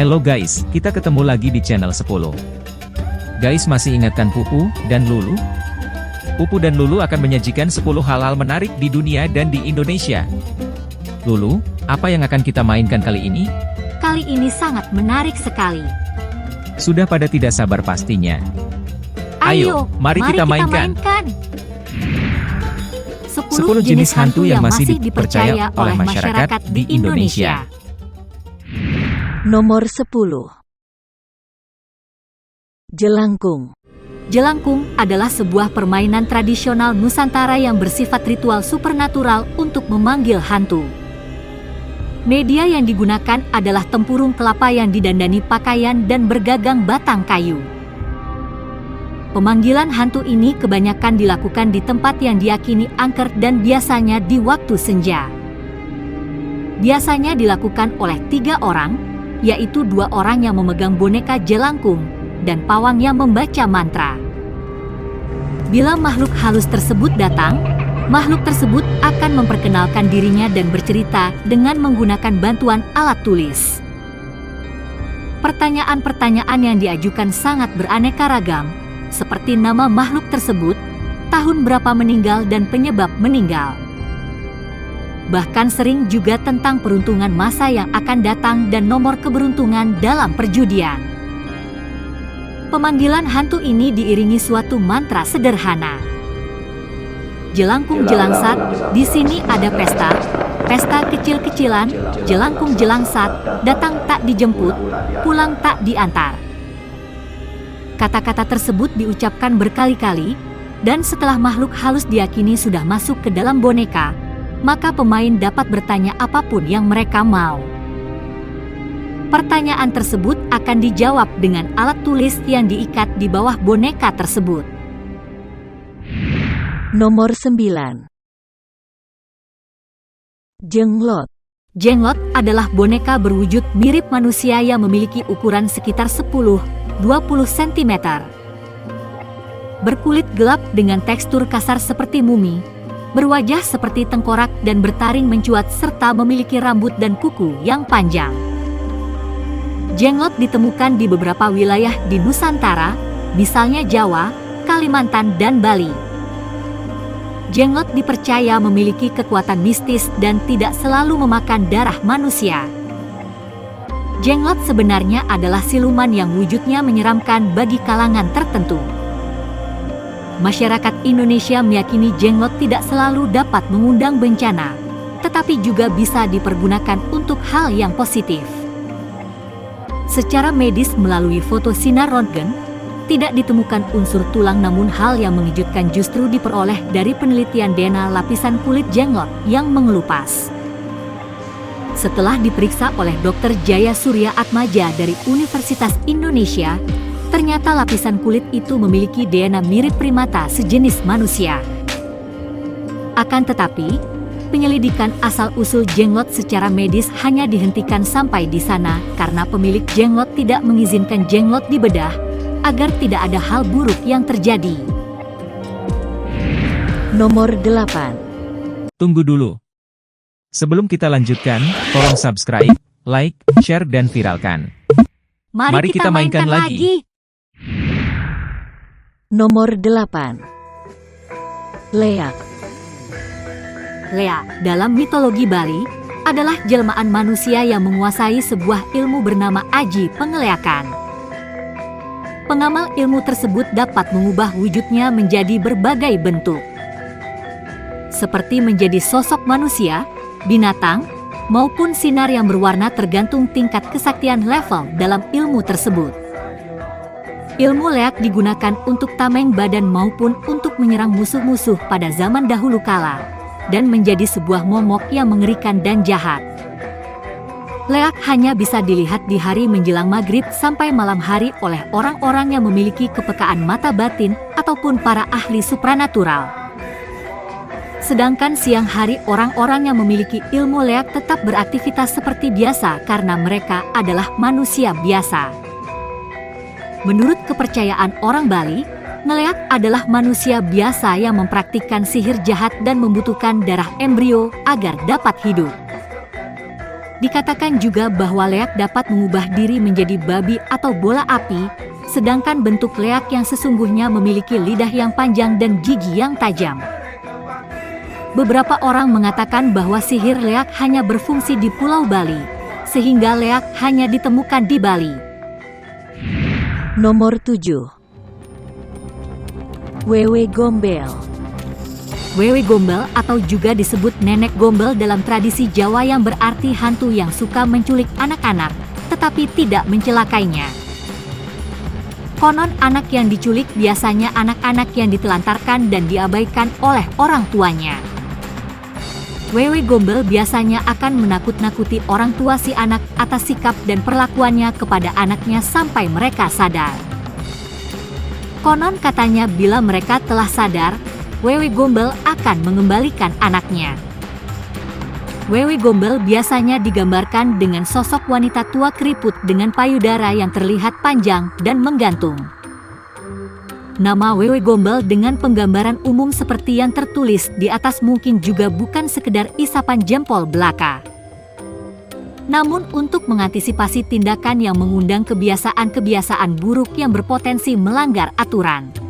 Hello guys, kita ketemu lagi di channel 10. Guys, masih ingatkan Pupu dan Lulu? Pupu dan Lulu akan menyajikan 10 hal-hal menarik di dunia dan di Indonesia. Lulu, apa yang akan kita mainkan kali ini? Kali ini sangat menarik sekali. Sudah pada tidak sabar pastinya. Ayo, mari kita mainkan. 10 jenis hantu yang masih dipercaya oleh masyarakat di Indonesia. Nomor 10. Jelangkung. Jelangkung adalah sebuah permainan tradisional Nusantara yang bersifat ritual supernatural untuk memanggil hantu. Media yang digunakan adalah tempurung kelapa yang didandani pakaian dan bergagang batang kayu. Pemanggilan hantu ini kebanyakan dilakukan di tempat yang diyakini angker dan biasanya di waktu senja. Biasanya dilakukan oleh 3 orang, yaitu 2 orang yang memegang boneka jelangkung dan pawang yang membaca mantra. Bila makhluk halus tersebut datang, makhluk tersebut akan memperkenalkan dirinya dan bercerita dengan menggunakan bantuan alat tulis. Pertanyaan-pertanyaan yang diajukan sangat beraneka ragam, seperti nama makhluk tersebut, tahun berapa meninggal dan penyebab meninggal. Bahkan sering juga tentang peruntungan masa yang akan datang dan nomor keberuntungan dalam perjudian. Pemanggilan hantu ini diiringi suatu mantra sederhana. Jelangkung jelangsat, di sini ada pesta, pesta kecil-kecilan, jelangkung jelangsat, datang tak dijemput, pulang tak diantar. Kata-kata tersebut diucapkan berkali-kali, dan setelah makhluk halus diyakini sudah masuk ke dalam boneka, maka pemain dapat bertanya apapun yang mereka mau. Pertanyaan tersebut akan dijawab dengan alat tulis yang diikat di bawah boneka tersebut. Nomor 9. Jenglot. Jenglot adalah boneka berwujud mirip manusia yang memiliki ukuran sekitar 10-20 cm. Berkulit gelap dengan tekstur kasar seperti mumi, berwajah seperti tengkorak dan bertaring mencuat serta memiliki rambut dan kuku yang panjang. Jenglot ditemukan di beberapa wilayah di Nusantara, misalnya Jawa, Kalimantan, dan Bali. Jenglot dipercaya memiliki kekuatan mistis dan tidak selalu memakan darah manusia. Jenglot sebenarnya adalah siluman yang wujudnya menyeramkan bagi kalangan tertentu. Masyarakat Indonesia meyakini jenglot tidak selalu dapat mengundang bencana, tetapi juga bisa dipergunakan untuk hal yang positif. Secara medis melalui foto sinar röntgen, tidak ditemukan unsur tulang, namun hal yang mengejutkan justru diperoleh dari penelitian DNA lapisan kulit jenglot yang mengelupas. Setelah diperiksa oleh Dr. Jaya Surya Atmaja dari Universitas Indonesia, ternyata lapisan kulit itu memiliki DNA mirip primata sejenis manusia. Akan tetapi, penyelidikan asal-usul jenglot secara medis hanya dihentikan sampai di sana karena pemilik jenglot tidak mengizinkan jenglot dibedah agar tidak ada hal buruk yang terjadi. Nomor 8. Tunggu dulu. Sebelum kita lanjutkan, tolong subscribe, like, share, dan viralkan. Mari kita mainkan lagi. Nomor 8. Leak. Leak dalam mitologi Bali adalah jelmaan manusia yang menguasai sebuah ilmu bernama aji pengeleakan. Pengamal ilmu tersebut dapat mengubah wujudnya menjadi berbagai bentuk, seperti menjadi sosok manusia, binatang, maupun sinar yang berwarna tergantung tingkat kesaktian level dalam ilmu tersebut. Ilmu leak digunakan untuk tameng badan maupun untuk menyerang musuh-musuh pada zaman dahulu kala, dan menjadi sebuah momok yang mengerikan dan jahat. Leak hanya bisa dilihat di hari menjelang maghrib sampai malam hari oleh orang-orang yang memiliki kepekaan mata batin ataupun para ahli supranatural. Sedangkan siang hari orang-orang yang memiliki ilmu leak tetap beraktivitas seperti biasa karena mereka adalah manusia biasa. Menurut kepercayaan orang Bali, ngeleak adalah manusia biasa yang mempraktikkan sihir jahat dan membutuhkan darah embrio agar dapat hidup. Dikatakan juga bahwa leak dapat mengubah diri menjadi babi atau bola api, sedangkan bentuk leak yang sesungguhnya memiliki lidah yang panjang dan gigi yang tajam. Beberapa orang mengatakan bahwa sihir leak hanya berfungsi di Pulau Bali, sehingga leak hanya ditemukan di Bali. Nomor 7. Wewe Gombel. Wewe Gombel atau juga disebut nenek gombel dalam tradisi Jawa yang berarti hantu yang suka menculik anak-anak, tetapi tidak mencelakainya. Konon anak yang diculik biasanya anak-anak yang ditelantarkan dan diabaikan oleh orang tuanya. Wewe Gombel biasanya akan menakut-nakuti orang tua si anak atas sikap dan perlakuannya kepada anaknya sampai mereka sadar. Konon katanya bila mereka telah sadar, Wewe Gombel akan mengembalikan anaknya. Wewe Gombel biasanya digambarkan dengan sosok wanita tua keriput dengan payudara yang terlihat panjang dan menggantung. Nama Wewe Gombel dengan penggambaran umum seperti yang tertulis di atas mungkin juga bukan sekedar isapan jempol belaka. Namun untuk mengantisipasi tindakan yang mengundang kebiasaan-kebiasaan buruk yang berpotensi melanggar aturan.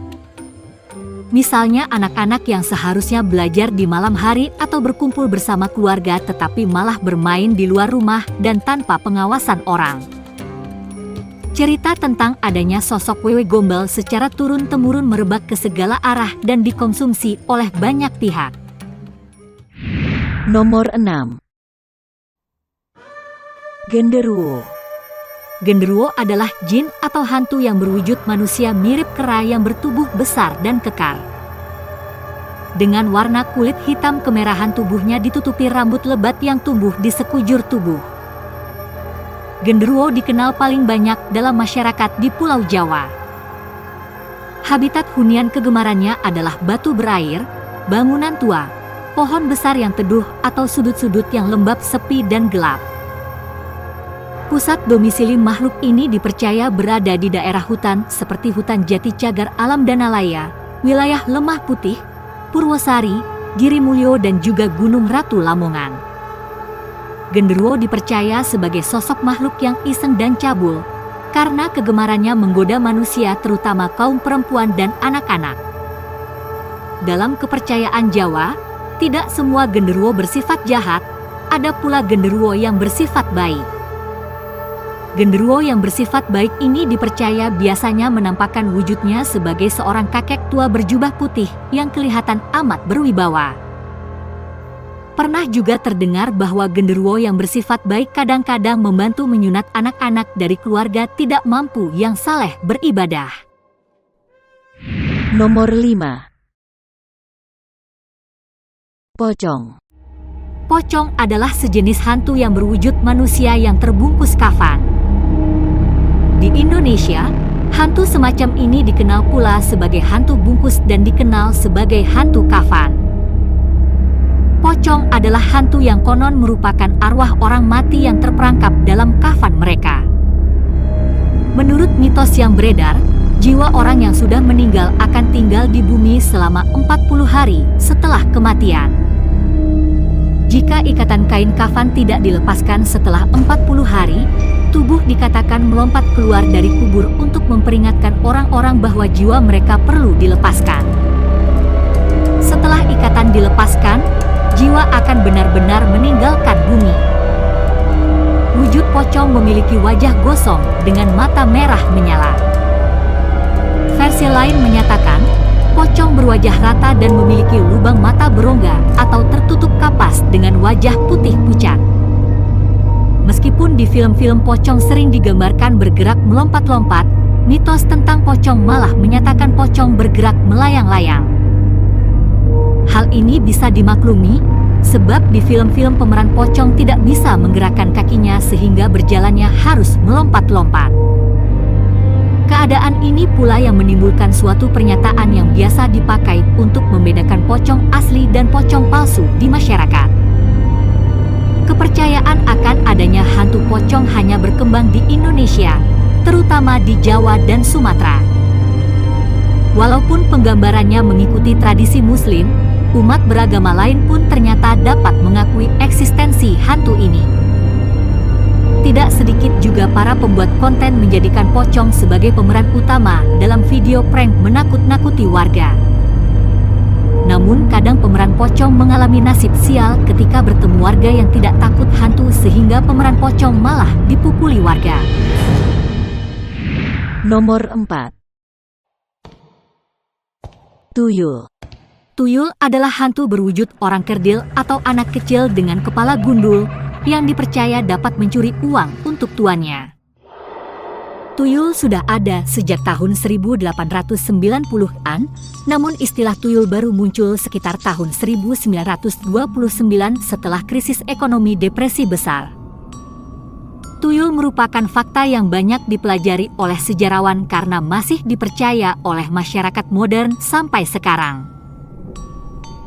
Misalnya anak-anak yang seharusnya belajar di malam hari atau berkumpul bersama keluarga tetapi malah bermain di luar rumah dan tanpa pengawasan orang. Cerita tentang adanya sosok Wewe Gombel secara turun-temurun merebak ke segala arah dan dikonsumsi oleh banyak pihak. Nomor 6. Genderuwo. Genderuwo adalah jin atau hantu yang berwujud manusia mirip kera yang bertubuh besar dan kekar. Dengan warna kulit hitam kemerahan tubuhnya ditutupi rambut lebat yang tumbuh di sekujur tubuh. Genderuwo dikenal paling banyak dalam masyarakat di Pulau Jawa. Habitat hunian kegemarannya adalah batu berair, bangunan tua, pohon besar yang teduh atau sudut-sudut yang lembab sepi dan gelap. Pusat domisili makhluk ini dipercaya berada di daerah hutan seperti hutan Jati Cagar Alam Danalaya, wilayah Lemah Putih, Purwosari, Girimulyo dan juga Gunung Ratu Lamongan. Genderuwo dipercaya sebagai sosok makhluk yang iseng dan cabul, karena kegemarannya menggoda manusia terutama kaum perempuan dan anak-anak. Dalam kepercayaan Jawa, tidak semua genderuwo bersifat jahat, ada pula genderuwo yang bersifat baik. Genderuwo yang bersifat baik ini dipercaya biasanya menampakkan wujudnya sebagai seorang kakek tua berjubah putih yang kelihatan amat berwibawa. Pernah juga terdengar bahwa genderuwo yang bersifat baik kadang-kadang membantu menyunat anak-anak dari keluarga tidak mampu yang saleh beribadah. Nomor 5. Pocong. Pocong adalah sejenis hantu yang berwujud manusia yang terbungkus kafan. Di Indonesia, hantu semacam ini dikenal pula sebagai hantu bungkus dan dikenal sebagai hantu kafan. Pocong adalah hantu yang konon merupakan arwah orang mati yang terperangkap dalam kafan mereka. Menurut mitos yang beredar, jiwa orang yang sudah meninggal akan tinggal di bumi selama 40 hari setelah kematian. Jika ikatan kain kafan tidak dilepaskan setelah 40 hari, tubuh dikatakan melompat keluar dari kubur untuk memperingatkan orang-orang bahwa jiwa mereka perlu dilepaskan. Setelah ikatan dilepaskan, jiwa akan benar-benar meninggalkan bumi. Wujud pocong memiliki wajah gosong dengan mata merah menyala. Versi lain menyatakan, pocong berwajah rata dan memiliki lubang mata berongga atau tertutup kapas dengan wajah putih pucat. Meskipun di film-film pocong sering digambarkan bergerak melompat-lompat, mitos tentang pocong malah menyatakan pocong bergerak melayang-layang. Hal ini bisa dimaklumi, sebab di film-film pemeran pocong tidak bisa menggerakkan kakinya sehingga berjalannya harus melompat-lompat. Keadaan ini pula yang menimbulkan suatu pernyataan yang biasa dipakai untuk membedakan pocong asli dan pocong palsu di masyarakat. Kepercayaan akan adanya hantu pocong hanya berkembang di Indonesia, terutama di Jawa dan Sumatera. Walaupun penggambarannya mengikuti tradisi Muslim, umat beragama lain pun ternyata dapat mengakui eksistensi hantu ini. sedikit juga para pembuat konten menjadikan pocong sebagai pemeran utama dalam video prank menakut-nakuti warga. Namun kadang pemeran pocong mengalami nasib sial ketika bertemu warga yang tidak takut hantu sehingga pemeran pocong malah dipukuli warga. Nomor 4. Tuyul. Tuyul adalah hantu berwujud orang kerdil atau anak kecil dengan kepala gundul yang dipercaya dapat mencuri uang untuk tuannya. Tuyul sudah ada sejak tahun 1890-an, namun istilah tuyul baru muncul sekitar tahun 1929 setelah krisis ekonomi depresi besar. Tuyul merupakan fakta yang banyak dipelajari oleh sejarawan karena masih dipercaya oleh masyarakat modern sampai sekarang.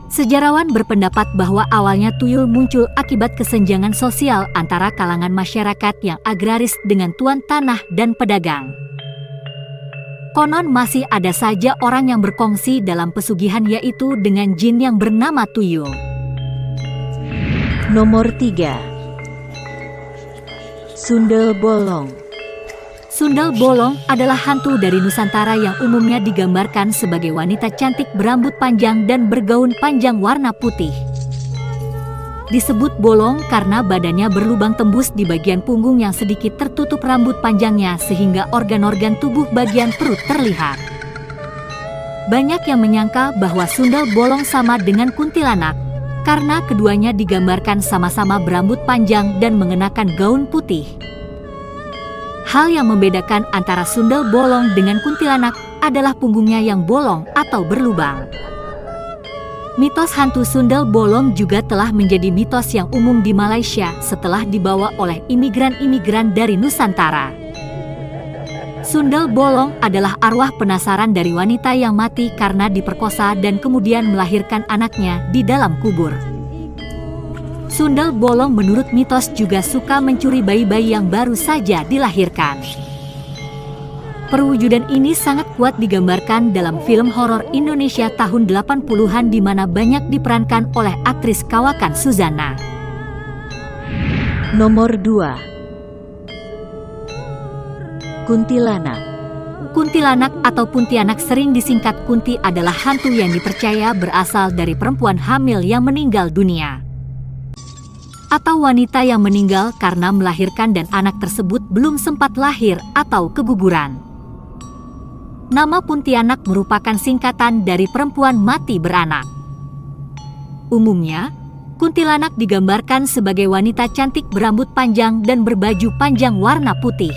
Sejarawan berpendapat bahwa awalnya tuyul muncul akibat kesenjangan sosial antara kalangan masyarakat yang agraris dengan tuan tanah dan pedagang. Konon masih ada saja orang yang berkongsi dalam pesugihan yaitu dengan jin yang bernama tuyul. Nomor 3. Sundel Bolong. Sundel Bolong adalah hantu dari Nusantara yang umumnya digambarkan sebagai wanita cantik berambut panjang dan bergaun panjang warna putih. Disebut bolong karena badannya berlubang tembus di bagian punggung yang sedikit tertutup rambut panjangnya sehingga organ-organ tubuh bagian perut terlihat. Banyak yang menyangka bahwa Sundel Bolong sama dengan kuntilanak karena keduanya digambarkan sama-sama berambut panjang dan mengenakan gaun putih. Hal yang membedakan antara Sundel Bolong dengan kuntilanak adalah punggungnya yang bolong atau berlubang. Mitos hantu Sundel Bolong juga telah menjadi mitos yang umum di Malaysia setelah dibawa oleh imigran-imigran dari Nusantara. Sundel Bolong adalah arwah penasaran dari wanita yang mati karena diperkosa dan kemudian melahirkan anaknya di dalam kubur. Sundel Bolong menurut mitos juga suka mencuri bayi-bayi yang baru saja dilahirkan. Perwujudan ini sangat kuat digambarkan dalam film horor Indonesia tahun 80-an di mana banyak diperankan oleh aktris kawakan Suzana. Nomor 2. Kuntilanak. Kuntilanak atau Puntianak sering disingkat Kunti adalah hantu yang dipercaya berasal dari perempuan hamil yang meninggal dunia. Atau wanita yang meninggal karena melahirkan dan anak tersebut belum sempat lahir atau keguguran. Nama Puntianak merupakan singkatan dari perempuan mati beranak. Umumnya, kuntilanak digambarkan sebagai wanita cantik berambut panjang dan berbaju panjang warna putih.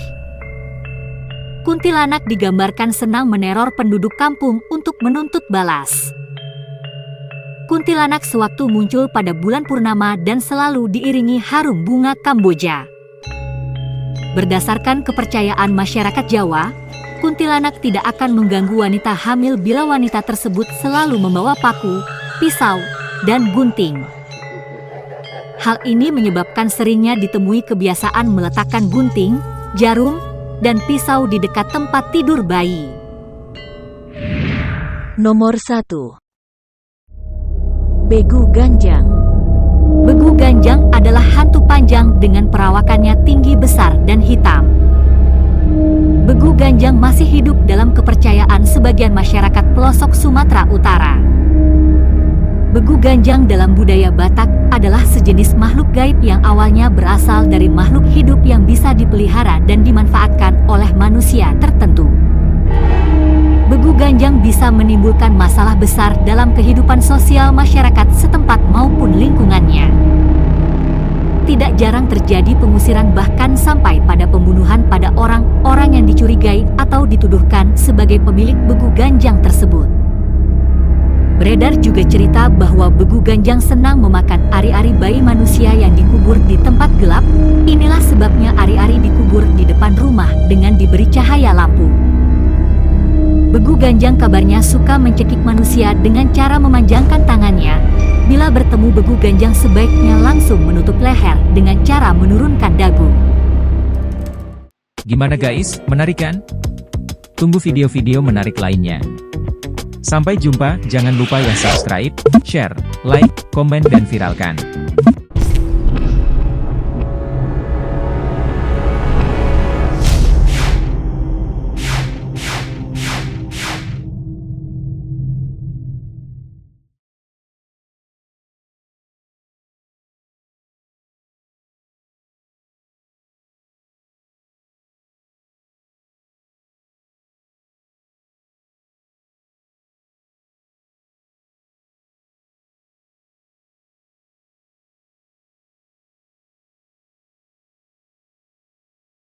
Kuntilanak digambarkan senang meneror penduduk kampung untuk menuntut balas. Kuntilanak sewaktu muncul pada bulan purnama dan selalu diiringi harum bunga Kamboja. Berdasarkan kepercayaan masyarakat Jawa, kuntilanak tidak akan mengganggu wanita hamil bila wanita tersebut selalu membawa paku, pisau, dan gunting. Hal ini menyebabkan seringnya ditemui kebiasaan meletakkan gunting, jarum, dan pisau di dekat tempat tidur bayi. Nomor 1. Begu Ganjang. Begu Ganjang adalah hantu panjang dengan perawakannya tinggi besar dan hitam. Begu Ganjang masih hidup dalam kepercayaan sebagian masyarakat pelosok Sumatera Utara. Begu Ganjang dalam budaya Batak adalah sejenis makhluk gaib yang awalnya berasal dari makhluk hidup yang bisa dipelihara dan dimanfaatkan oleh manusia tertentu. Begu Ganjang bisa menimbulkan masalah besar dalam kehidupan sosial masyarakat setempat maupun lingkungannya. Tidak jarang terjadi pengusiran bahkan sampai pada pembunuhan pada orang-orang yang dicurigai atau dituduhkan sebagai pemilik begu ganjang tersebut. Beredar juga cerita bahwa begu ganjang senang memakan ari-ari bayi manusia yang dikubur di tempat gelap. Inilah sebabnya ari-ari dikubur di depan rumah dengan diberi cahaya lampu. Begu ganjang kabarnya suka mencekik manusia dengan cara memanjangkan tangannya. Bila bertemu begu ganjang sebaiknya langsung menutup leher dengan cara menurunkan dagu. Gimana guys, menarik kan? Tunggu video-video menarik lainnya. Sampai jumpa, jangan lupa ya subscribe, share, like, komen dan viralkan.